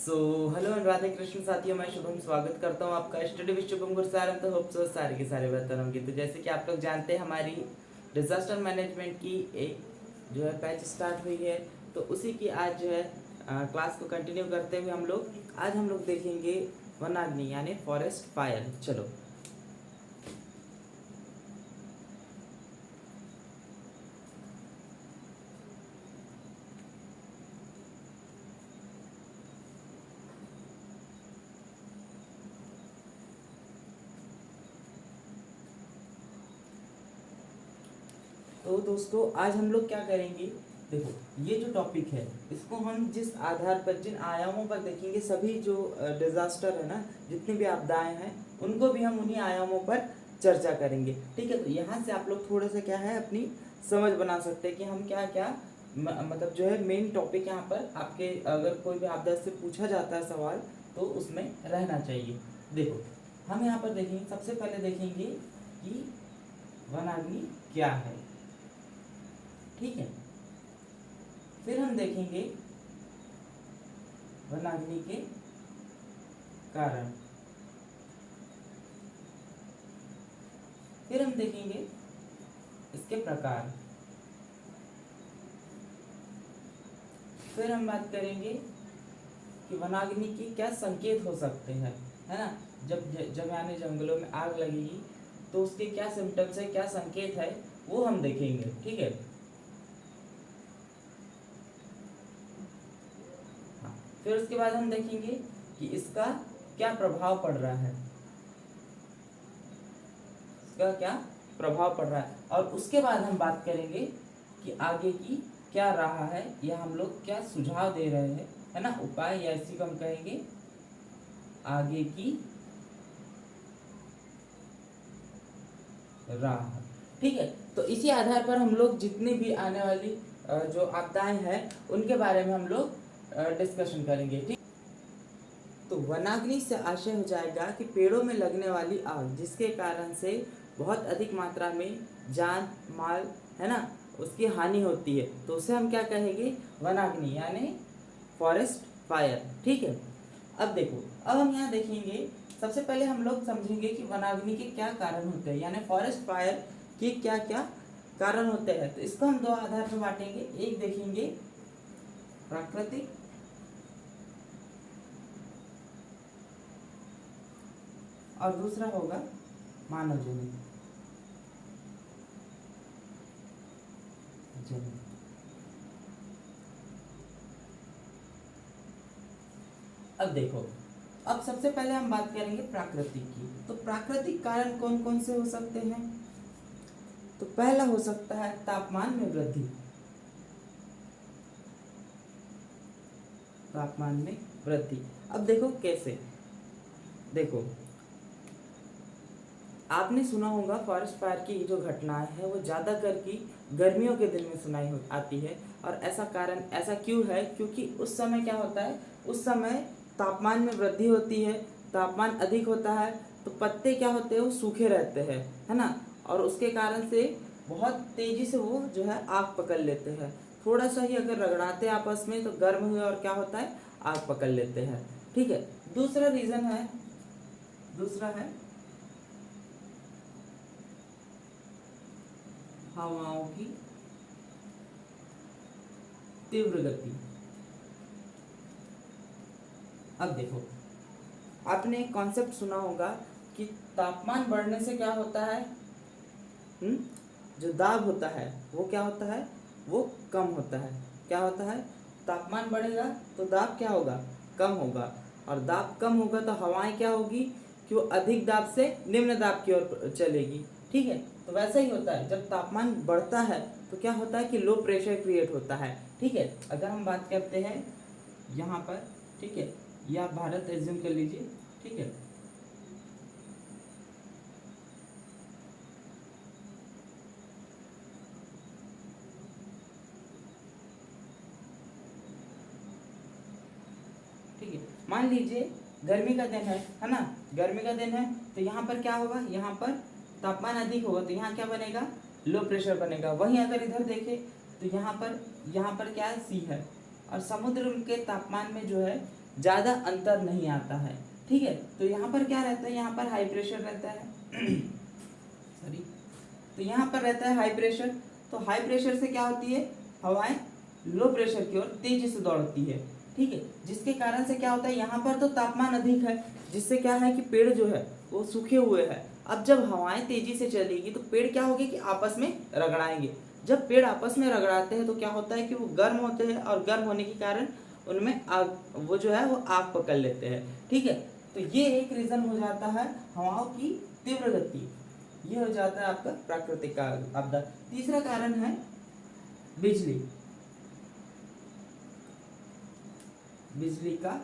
So hello and Radhe Krishna साथियों, मैं शुभम स्वागत करता हूँ आपका स्टडी विद शुभम गुरसारम। तो होप सो सारे के सारे बेहतर होंगे। तो जैसे कि आप लोग जानते हैं, हमारी डिजास्टर मैनेजमेंट की एक जो है बैच स्टार्ट हुई है। तो उसी की आज जो है क्लास को कंटिन्यू करते हुए आज हम लोग देखेंगे वनाग्नि यानी फॉरेस्ट फायर। चलो तो दोस्तों, आज हम लोग क्या करेंगे, देखो ये जो टॉपिक है इसको हम जिस आधार पर, जिन आयामों पर देखेंगे, सभी जो डिजास्टर है ना, जितनी भी आपदाएं हैं, उनको भी हम उन्हीं आयामों पर चर्चा करेंगे। ठीक है, तो यहाँ से आप लोग थोड़ा सा क्या है अपनी समझ बना सकते हैं कि हम क्या क्या मतलब जो है मेन टॉपिक यहाँ पर आपके, अगर कोई भी आपदा से पूछा जाता है सवाल तो उसमें रहना चाहिए। देखो हम यहाँ पर देखेंगे, सबसे पहले देखेंगे कि वनाग्नि क्या है। ठीक है, फिर हम देखेंगे वनाग्नि के कारण, फिर हम देखेंगे इसके प्रकार, फिर हम बात करेंगे कि वनाग्नि के क्या संकेत हो सकते हैं, है ना। जब यानी जंगलों में आग लगेगी तो उसके क्या सिम्टम्स है, क्या संकेत है, वो हम देखेंगे। ठीक है, हाँ। फिर उसके बाद हम देखेंगे कि इसका क्या प्रभाव पड़ रहा है, इसका क्या प्रभाव पड़ रहा है, और उसके बाद हम बात करेंगे कि आगे की क्या राह है, या हम लोग क्या सुझाव दे रहे हैं, है ना, उपाय, या इसी को हम कहेंगे आगे की राह। ठीक है, तो इसी आधार पर हम लोग जितनी भी आने वाली जो आपदाएं हैं उनके बारे में हम लोग डिस्कशन करेंगे। ठीक, तो वनाग्नि से आशय हो जाएगा कि पेड़ों में लगने वाली आग जिसके कारण से बहुत अधिक मात्रा में जान माल, है ना, उसकी हानि होती है, तो उसे हम क्या कहेंगे, वनाग्नि यानी फॉरेस्ट फायर। ठीक है, अब देखो, अब हम यहाँ देखेंगे, सबसे पहले हम लोग समझेंगे कि वनाग्नि के क्या कारण होते हैं, यानी फॉरेस्ट फायर के क्या क्या कारण होते हैं। तो इसको हम दो आधार पर बांटेंगे, एक देखेंगे प्राकृतिक और दूसरा होगा मानव जनित। अब देखो, अब सबसे पहले हम बात करेंगे प्राकृतिक की। तो प्राकृतिक कारण कौन कौन से हो सकते हैं, तो पहला हो सकता है तापमान में वृद्धि, तापमान में वृद्धि। अब देखो कैसे, देखो आपने सुना होगा फॉरेस्ट फायर की जो घटनाएं हैं वो ज़्यादातर की गर्मियों के दिन में सुनाई आती है। और ऐसा कारण ऐसा क्यों है, क्योंकि उस समय क्या होता है, उस समय तापमान में वृद्धि होती है, तापमान अधिक होता है, तो पत्ते क्या होते हैं, वो सूखे रहते हैं, है ना, और उसके कारण से बहुत तेजी से वो जो है आग पकड़ लेते हैं। थोड़ा सा ही अगर रगड़ाते आपस में तो गर्म हुए और क्या होता है, आग पकड़ लेते हैं। ठीक है, दूसरा रीजन है, दूसरा है हवाओं की तीव्र गति। अब देखो, आपने एक कॉन्सेप्ट सुना होगा कि तापमान बढ़ने से क्या होता है, हुँ? जो दाब होता है वो क्या होता है, वो कम होता है। क्या होता है, तापमान बढ़ेगा तो दाब क्या होगा, कम होगा, और दाब कम होगा तो हवाएं क्या होगी, कि वो अधिक दाब से निम्न दाब की ओर चलेगी। ठीक है, तो वैसा ही होता है, जब तापमान बढ़ता है तो क्या होता है कि लो प्रेशर क्रिएट होता है। ठीक है, अगर हम बात करते हैं यहाँ पर, ठीक है, या भारत एज्यूम कर लीजिए। ठीक है, ठीक है, मान लीजिए गर्मी का दिन है ना, गर्मी का दिन है, तो यहाँ पर क्या होगा, यहाँ पर तापमान अधिक होगा तो यहाँ क्या बनेगा, लो प्रेशर बनेगा। वहीं अगर इधर देखें तो यहाँ पर क्या है, सी है, और समुद्र के तापमान में जो है ज़्यादा अंतर नहीं आता है। ठीक है, तो यहाँ पर क्या रहता है, यहाँ पर हाई प्रेशर रहता है सॉरी, तो यहाँ पर रहता है हाई प्रेशर। तो हाई प्रेशर से क्या होती है, हवाएं लो प्रेशर की ओर तेजी से दौड़ती है। ठीक है, जिसके कारण से क्या होता है, यहाँ पर तो तापमान अधिक है, जिससे क्या है कि पेड़ जो है वो सूखे हुए हैं। अब जब हवाएं तेजी से चलेगी तो पेड़ क्या होगी कि आपस में रगड़ाएंगे। जब पेड़ आपस में रगड़ाते हैं तो क्या होता है कि वो गर्म होते हैं, और गर्म होने के कारण उनमें आग, वो जो है वो आग पकड़ लेते हैं। ठीक है, तो ये एक रीजन हो जाता है हवाओं की तीव्र गति, ये हो जाता है आपका प्राकृतिक आपदा। तीसरा कारण है बिजली, बिजली का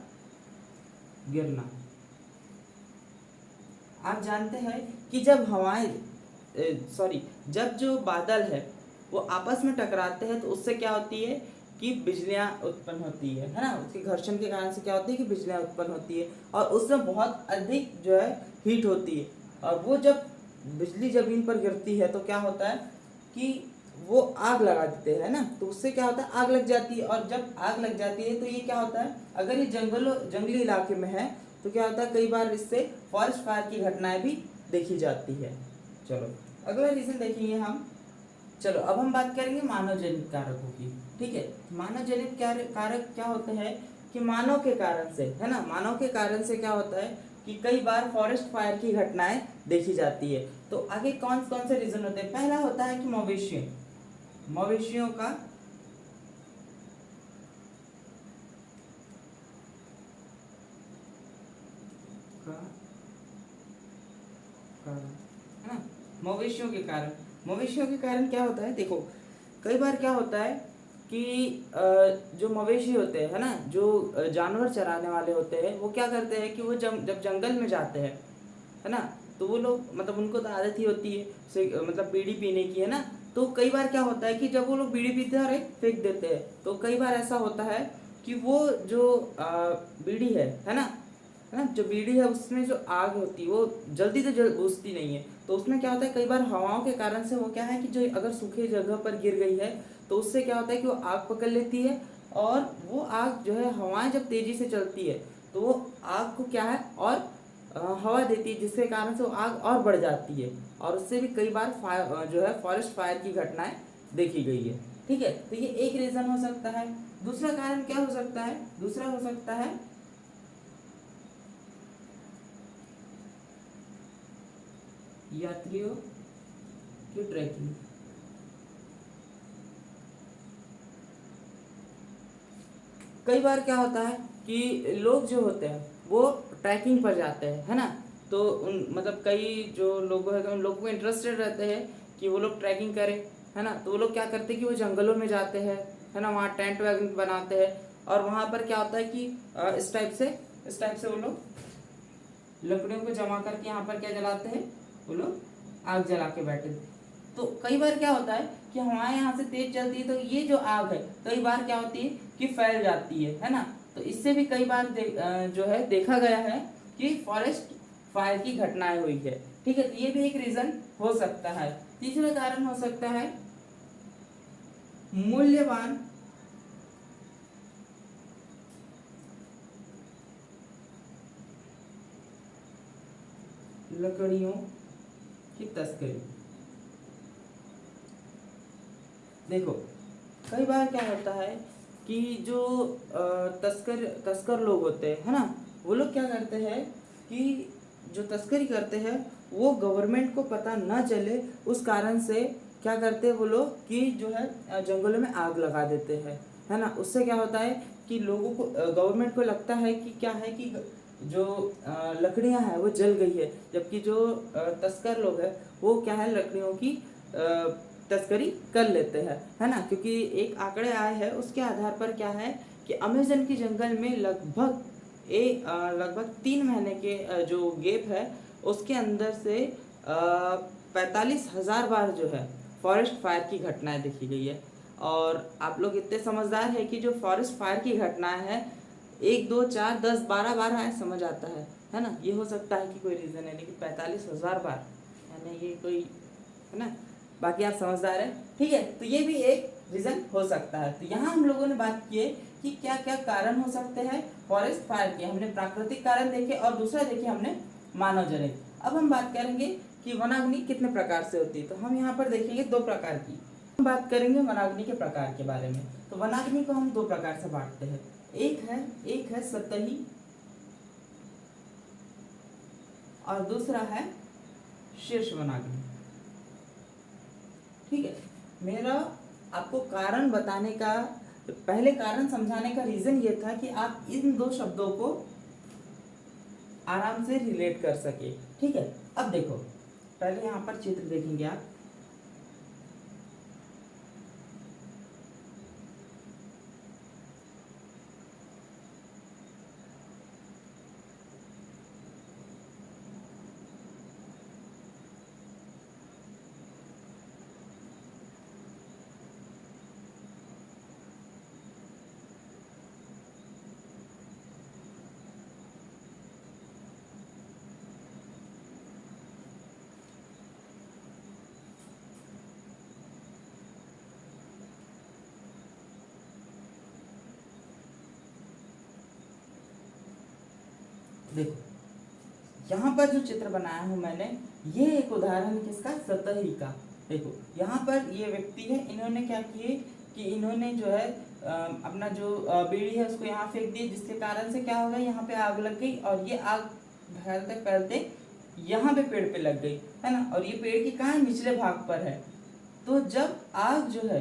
गिरना। आप जानते हैं कि जब हवाएं जब जो बादल है वो आपस में टकराते हैं तो उससे क्या होती है कि बिजलियां उत्पन्न होती है ना। उसके घर्षण के कारण से क्या होती है कि बिजलियां उत्पन्न होती है, और उसमें बहुत अधिक जो है हीट होती है। और वो जब बिजली जमीन पर गिरती है तो क्या होता है कि वो आग लगा देते हैं ना, तो उससे क्या होता है आग लग जाती है। और जब आग लग जाती है तो ये क्या होता है, अगर ये जंगली इलाके में है तो क्या होता है, कई बार इससे फॉरेस्ट फायर की घटनाएं भी देखी जाती है। चलो अगला रीजन देखेंगे हम। चलो अब हम बात करेंगे मानव जनित कारकों की। ठीक है, मानव जनित कारक क्या होते हैं कि मानव के कारण से, है ना, मानव के कारण से क्या होता है कि कई बार फॉरेस्ट फायर की घटनाएं देखी जाती है। तो आगे कौन कौन से रीजन होते हैं, पहला होता है कि मवेशियों का है ना, मवेशियों के कारण क्या होता है, देखो कई बार क्या होता है कि जो मवेशी होते हैं, है ना, जो जानवर चराने वाले होते हैं, वो क्या करते हैं कि वो जब जंगल में जाते हैं, है ना, तो वो लोग मतलब उनको तो आदत ही होती है मतलब बीड़ी पीने की, है ना। तो कई बार क्या होता है कि जब वो लोग बीड़ी पीते हैं और एक फेंक देते हैं, तो कई बार ऐसा होता है कि वो जो बीड़ी है ना, जो बीड़ी है उसमें जो आग होती है वो जल्दी से बुझती नहीं है। तो उसमें क्या होता है, कई बार हवाओं के कारण से वो क्या है कि जो अगर सूखे जगह पर गिर गई है तो उससे क्या होता है कि वो आग पकड़ लेती है, और वो आग जो है, हवाएं जब तेजी से चलती है तो वो आग को क्या है और हवा देती है, जिसके कारण से वो आग और बढ़ जाती है, और उससे भी कई बार फायर जो है फॉरेस्ट फायर की घटनाएं देखी गई है। ठीक है, तो ये एक रीजन हो सकता है। दूसरा कारण क्या हो सकता है, दूसरा हो सकता है यात्रियों की ट्रैकिंग। कई बार क्या होता है कि लोग जो होते हैं वो ट्रैकिंग पर जाते हैं, है ना, तो उन मतलब कई जो लोग हैं उन लोगों को इंटरेस्टेड रहते हैं कि वो लोग ट्रैकिंग करें, है ना। तो वो लोग क्या करते हैं कि वो जंगलों में जाते हैं, है ना, वहाँ टेंट वैगन बनाते हैं, और वहाँ पर क्या होता है कि इस टाइप से वो लोग लकड़ियों को जमा करके यहाँ पर क्या जलाते हैं, वो लोग आग जला के बैठे। तो कई बार क्या होता है कि हमारे यहाँ से तेज चलती है तो ये जो आग है कई बार क्या होती है कि फैल जाती है ना। तो इससे भी कई बार जो है देखा गया है कि फॉरेस्ट फायर की घटनाएं हुई है। ठीक है, तो ये भी एक रीजन हो सकता है। तीसरा कारण हो सकता है मूल्यवान लकड़ियों की तस्करी। देखो कई बार क्या होता है कि जो तस्कर लोग होते हैं, है ना, वो लोग क्या करते हैं कि जो तस्करी करते हैं वो गवर्नमेंट को पता ना चले, उस कारण से क्या करते हैं वो लोग कि जो है जंगलों में आग लगा देते हैं, है ना। उससे क्या होता है कि लोगों को गवर्नमेंट को लगता है कि क्या है कि जो लकड़ियां हैं वो जल गई है, जबकि जो तस्कर लोग हैं वो क्या है लकड़ियों की तस्करी कर लेते हैं, है ना। क्योंकि एक आंकड़े आए हैं उसके आधार पर क्या है कि अमेजन की जंगल में लगभग 3 महीने के जो गैप है उसके अंदर से 45,000 बार जो है फॉरेस्ट फायर की घटनाएं देखी गई है। और आप लोग इतने समझदार है कि जो फॉरेस्ट फायर की घटनाएं है 1 2 4 10 12 बार आए समझ आता है ना। ये हो सकता है कि कोई रीजन है, लेकिन 45,000 बार यानी ये कोई, है ना, बाकी आप समझदार हैं। ठीक है, तो ये भी एक रीजन हो सकता है। तो यहाँ हम लोगों ने बात की है कि क्या क्या कारण हो सकते हैं फॉरेस्ट फायर के। हमने प्राकृतिक कारण देखे और दूसरा देखे हमने मानव जनित। अब हम बात करेंगे कि वनाग्नि कितने प्रकार से होती है। तो हम यहाँ पर देखेंगे 2 प्रकार की। हम बात करेंगे वनाग्नि के प्रकार के बारे में। तो वनाग्नि को हम 2 प्रकार से बांटते हैं। एक है सतही और दूसरा है शीर्ष वनाग्नि। ठीक है, मेरा आपको कारण बताने का, पहले कारण समझाने का रीजन ये था कि आप इन 2 शब्दों को आराम से रिलेट कर सके। ठीक है, अब देखो, पहले यहाँ पर चित्र देखेंगे आप। देखो, यहाँ पर जो चित्र बनाया हूं मैंने, ये एक उदाहरण है किसका, सतही का। देखो यहाँ पर ये व्यक्ति है, इन्होंने क्या किए कि इन्होंने जो है अपना जो बीड़ी है उसको यहाँ फेंक दी, जिसके कारण से क्या हो गया, यहाँ पे आग लग गई और ये आग फैलते फैलते यहाँ पे पेड़ पे लग गई, है ना। और ये पेड़ की कहाँ, निचले भाग पर है। तो जब आग जो है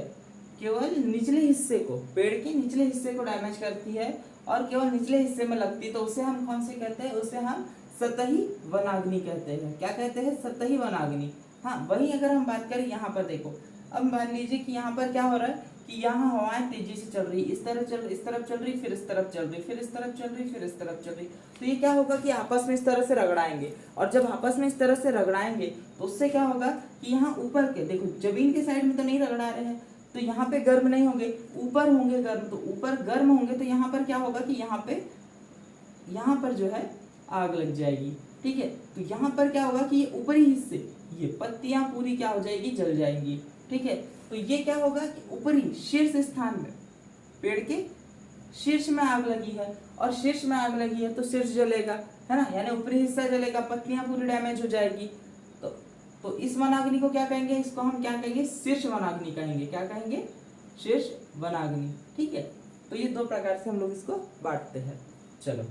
केवल निचले हिस्से को, पेड़ के निचले हिस्से को डैमेज करती है और केवल निचले हिस्से में लगती है, तो उसे हम कौन से कहते हैं, उसे हम सतही वनाग्नि कहते हैं। क्या कहते हैं, सतही वनाग्नि। हाँ, वही अगर हम बात करें यहाँ पर, देखो अब मान लीजिए कि यहाँ पर क्या हो रहा है कि यहाँ हवाएं तेजी से चल रही, इस तरफ चल, इस तरफ चल रही, फिर इस तरफ चल रही, फिर इस तरफ चल रही, फिर इस तरफ चल रही। तो ये क्या होगा कि आपस में इस तरह से रगड़ाएंगे, और जब आपस में इस तरह से रगड़ाएंगे तो उससे क्या होगा कि यहाँ ऊपर के, देखो जमीन के साइड में तो नहीं रगड़ा रहे हैं, तो यहाँ पे गर्म नहीं होंगे, ऊपर होंगे गर्म। तो ऊपर गर्म होंगे तो यहाँ पर क्या होगा कि यहाँ पर जो है आग लग जाएगी। ठीक है, तो यहाँ पर क्या होगा कि ये ऊपरी हिस्से, ये पत्तियां पूरी क्या हो जाएगी, जल जाएंगी। ठीक है, तो ये क्या होगा कि ऊपरी शीर्ष स्थान में, पेड़ के शीर्ष में आग लगी है, और शीर्ष में आग लगी है तो शीर्ष जलेगा, है ना, यानी ऊपरी हिस्सा जलेगा, पत्तियां पूरी डैमेज हो जाएगी। तो इस वनाग्नि को क्या कहेंगे, इसको हम क्या कहेंगे, शीर्ष वनाग्नि कहेंगे। क्या कहेंगे, शीर्ष वनाग्नि। ठीक है, तो ये 2 प्रकार से हम लोग इसको बांटते हैं। चलो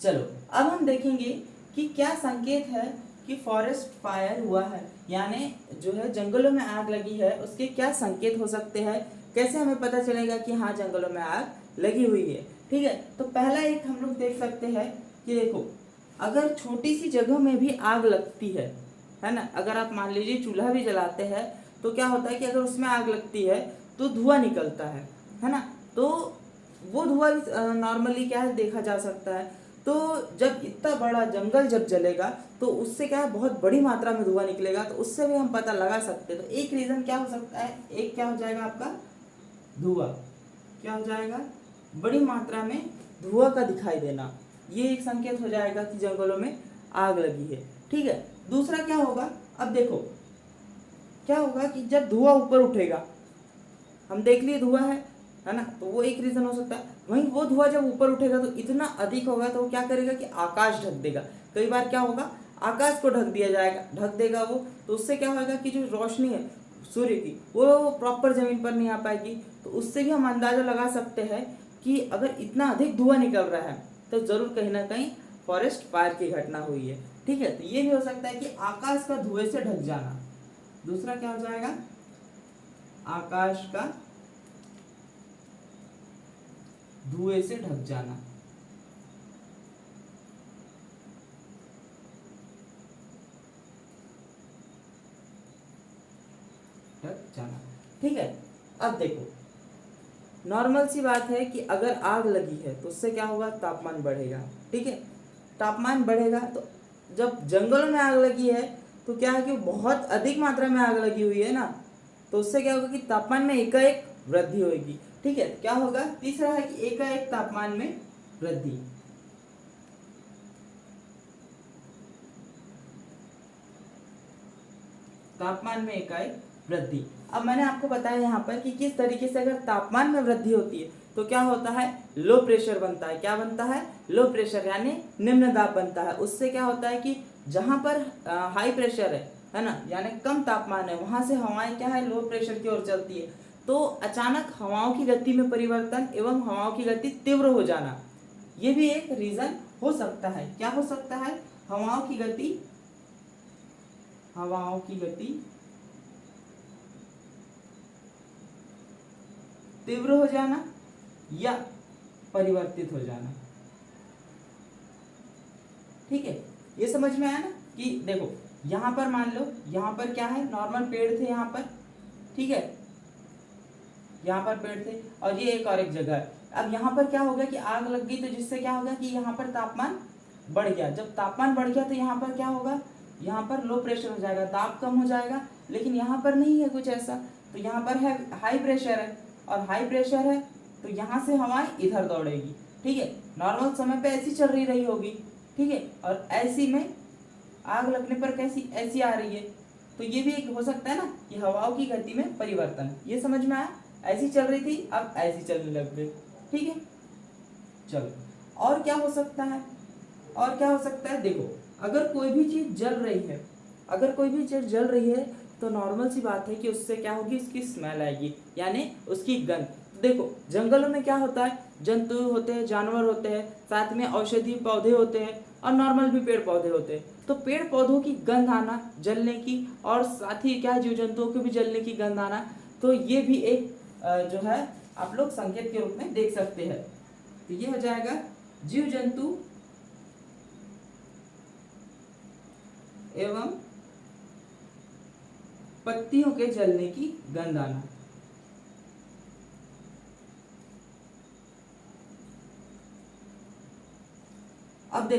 चलो अब हम देखेंगे कि क्या संकेत है कि फॉरेस्ट फायर हुआ है, यानी जो है जंगलों में आग लगी है, उसके क्या संकेत हो सकते हैं, कैसे हमें पता चलेगा कि हाँ जंगलों में आग लगी हुई है। ठीक है, तो पहला एक हम लोग देख सकते हैं कि देखो, अगर छोटी सी जगह में भी आग लगती है ना, अगर आप मान लीजिए चूल्हा भी जलाते हैं तो क्या होता है कि अगर उसमें आग लगती है तो धुआं निकलता है ना, तो वो धुआं नॉर्मली क्या है, देखा जा सकता है। तो जब इतना बड़ा जंगल जब जलेगा तो उससे क्या है, बहुत बड़ी मात्रा में धुआं निकलेगा, तो उससे भी हम पता लगा सकते हैं। तो एक रीजन क्या हो सकता है, एक क्या हो जाएगा आपका, धुआं क्या हो जाएगा, बड़ी मात्रा में धुआं का दिखाई देना, ये एक संकेत हो जाएगा कि जंगलों में आग लगी है। ठीक है, दूसरा क्या होगा, अब देखो क्या होगा कि जब धुआं ऊपर उठेगा, हम देख लिए धुआं है ना, तो वो एक रीजन हो सकता है। वहीं वो धुआं जब ऊपर उठेगा तो इतना अधिक होगा तो वो क्या करेगा कि आकाश ढक देगा। कई बार क्या होगा, आकाश को ढक दिया जाएगा, ढक देगा वो, तो उससे क्या होगा कि जो रोशनी है सूर्य की, वो प्रॉपर जमीन पर नहीं आ पाएगी। तो उससे भी हम अंदाजा लगा सकते हैं कि अगर इतना अधिक धुआं निकल रहा है तो जरूर कहीं ना कहीं फॉरेस्ट फायर की घटना हुई है। ठीक है, तो ये भी हो सकता है कि आकाश का धुएं से ढक जाना। दूसरा क्या हो जाएगा, आकाश का धुएं से ढक जाना। ठीक है, अब देखो नॉर्मल सी बात है कि अगर आग लगी है तो उससे क्या होगा, तापमान बढ़ेगा। ठीक है, तापमान बढ़ेगा तो जब जंगलों में आग लगी है तो क्या है कि बहुत अधिक मात्रा में आग लगी हुई है ना, तो उससे क्या होगा कि तापमान में एकाएक वृद्धि होगी। ठीक है, क्या होगा, तीसरा है कि एकाएक तापमान में वृद्धि। तापमान में एकाएक वृद्धि। अब मैंने आपको बताया यहाँ पर कि किस तरीके से अगर तापमान में वृद्धि होती है तो क्या होता है, लो प्रेशर बनता है। क्या बनता है, लो प्रेशर, यानी निम्न दाब बनता है। उससे क्या होता है कि जहां पर हाई प्रेशर है ना, यानी कम तापमान है, वहां से हवाएं क्या है, लो प्रेशर की ओर चलती है। तो अचानक हवाओं की गति में परिवर्तन एवं हवाओं की गति तीव्र हो जाना, ये भी एक रीजन हो सकता है। क्या हो सकता है, हवाओं की गति तीव्र हो जाना या परिवर्तित हो जाना। ठीक है, ये समझ में आया ना कि देखो यहां पर मान लो, यहां पर क्या है, नॉर्मल पेड़ थे यहां पर, ठीक है, यहाँ पर पेड़ थे और ये एक और एक जगह है। अब यहाँ पर क्या हो गया कि आग लग गई, तो जिससे क्या होगा कि यहाँ पर तापमान बढ़ गया। जब तापमान बढ़ गया तो यहाँ पर क्या होगा, यहाँ पर लो प्रेशर हो जाएगा, दाब कम हो जाएगा। लेकिन यहाँ पर नहीं है कुछ ऐसा, तो यहाँ पर है हाई प्रेशर है, और हाई प्रेशर है तो यहाँ से हवाएं इधर दौड़ेगी। ठीक है, नॉर्मल समय पे ऐसी चल रही होगी। ठीक है, और ऐसी में आग लगने पर कैसी, ऐसी आ रही है। तो ये भी एक हो सकता है ना कि हवाओं की गति में परिवर्तन। ये समझ में आया, ऐसी चल रही थी अब ऐसी चलने लग गई। ठीक है, चलो और क्या हो सकता है, और क्या हो सकता है, देखो अगर कोई भी चीज जल रही है, अगर कोई भी चीज जल रही है तो नॉर्मल सी बात है कि उससे क्या होगी, उसकी स्मेल आएगी, यानी उसकी गंध। देखो जंगलों में क्या होता है, जंतु होते हैं, जानवर होते हैं, साथ में औषधि पौधे होते हैं और नॉर्मल भी पेड़ पौधे होते हैं। तो पेड़ पौधों की गंध आना, जलने की, और साथ ही क्या जीव जंतुओं की भी जलने की गंध आना, तो ये भी एक जो है आप लोग संकेत के रूप में देख सकते हैं। तो ये हो जाएगा जीव जंतु एवं पत्तियों के जलने की गंध आना। अब